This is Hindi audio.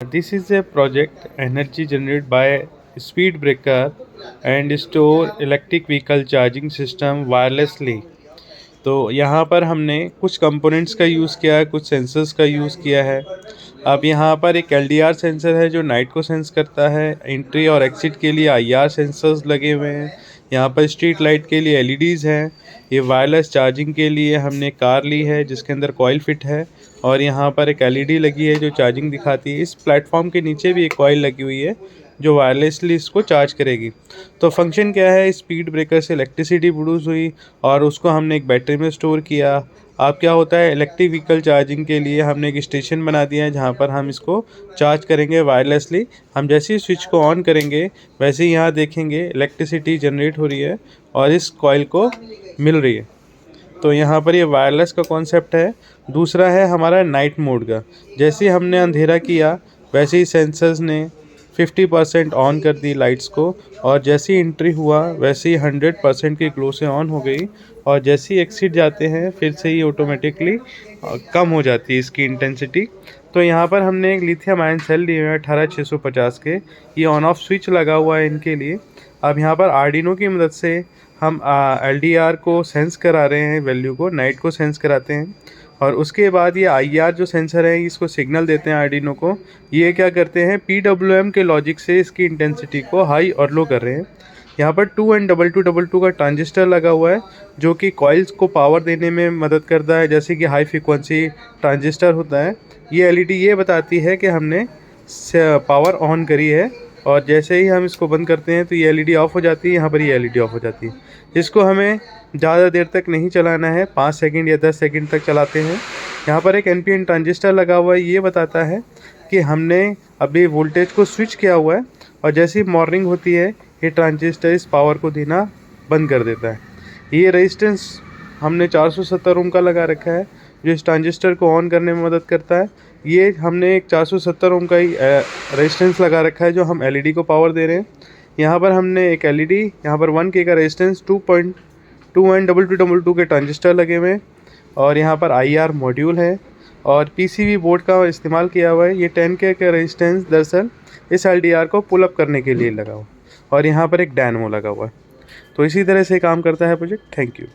This is a project energy generated by speed breaker and store electric vehicle charging system wirelessly। तो यहाँ पर हमने कुछ कंपोनेंट्स का यूज़ किया है, कुछ सेंसर्स का यूज़ किया है। अब यहाँ पर एक LDR सेंसर है जो नाइट को सेंस करता है। एंट्री और एग्जिट के लिए IR सेंसर्स लगे हुए हैं। यहाँ पर स्ट्रीट लाइट के लिए LEDs हैं। ये वायरलेस चार्जिंग के लिए हमने कार ली है जिसके अंदर कॉइल फिट है और यहाँ पर एक LED लगी है जो चार्जिंग दिखाती है। इस प्लेटफॉर्म के नीचे भी एक कॉइल लगी हुई है जो वायरलेसली इसको चार्ज करेगी। तो फंक्शन क्या है, स्पीड ब्रेकर से इलेक्ट्रिसिटी प्रोड्यूस हुई और उसको हमने एक बैटरी में स्टोर किया। अब क्या होता है, इलेक्ट्रिक व्हीकल चार्जिंग के लिए हमने एक स्टेशन बना दिया है जहाँ पर हम इसको चार्ज करेंगे वायरलेसली। हम जैसे ही स्विच को ऑन करेंगे वैसे ही यहाँ देखेंगे इलेक्ट्रिसिटी जनरेट हो रही है और इस कॉइल को मिल रही है। तो यहाँ पर ये वायरलेस का कॉन्सेप्ट है। दूसरा है हमारा नाइट मोड का। जैसे ही हमने अंधेरा किया वैसे ही सेंसर्स ने 50% ऑन कर दी लाइट्स को और जैसे ही एंट्री हुआ वैसे ही 100% की ग्लो से ऑन हो गई और जैसे ही एक्सिट जाते हैं फिर से ही ऑटोमेटिकली कम हो जाती है इसकी इंटेंसिटी। तो यहाँ पर हमने एक लिथियम आयन सेल लिए हुए हैं 18650 के। ये ऑन ऑफ स्विच लगा हुआ है इनके लिए। अब यहाँ पर आर्डिनो की मदद से हम LDR को सेंस करा रहे हैं, वैल्यू को नाइट को सेंस कराते हैं और उसके बाद ये IR जो सेंसर है इसको सिग्नल देते हैं आर्डिनो को। ये क्या करते हैं, PWM के लॉजिक से इसकी इंटेंसिटी को हाई और लो कर रहे हैं। यहाँ पर 2N2222 का ट्रांजिस्टर लगा हुआ है जो कि कॉइल्स को पावर देने में मदद करता है, जैसे कि हाई फ्रिक्वेंसी ट्रांजिस्टर होता है। ये LED ये बताती है कि हमने पावर ऑन करी है और जैसे ही हम इसको बंद करते हैं तो ये LED ऑफ हो जाती है। यहाँ पर ये LED ऑफ हो जाती है। इसको हमें ज़्यादा देर तक नहीं चलाना है, 5 सेकंड या 10 सेकंड तक चलाते हैं। यहाँ पर एक NPN ट्रांजिस्टर लगा हुआ है, ये बताता है कि हमने अभी वोल्टेज को स्विच किया हुआ है और जैसे ही मॉर्निंग होती है ये ट्रांजिस्टर इस पावर को देना बंद कर देता है। ये रेजिस्टेंस हमने 470 ओम का लगा रखा है जो इस ट्रांजिस्टर को ऑन करने में मदद करता है। ये हमने एक 470 ओम का ही रेजिस्टेंस लगा रखा है जो हम LED को पावर दे रहे हैं। यहाँ पर हमने एक LED, यहाँ पर 1K का रेजिस्टेंस 2.2N2222 के ट्रांजिस्टर लगे हुए हैं और यहाँ पर IR मॉड्यूल है और PCB बोर्ड का इस्तेमाल किया हुआ है। ये 10K का रेजिस्टेंस दरअसल इस LDR को पुल अप करने के लिए लगा हुआ और यहाँ पर एक डायनेमो लगा हुआ है। तो इसी तरह से काम करता है प्रोजेक्ट। Thank you.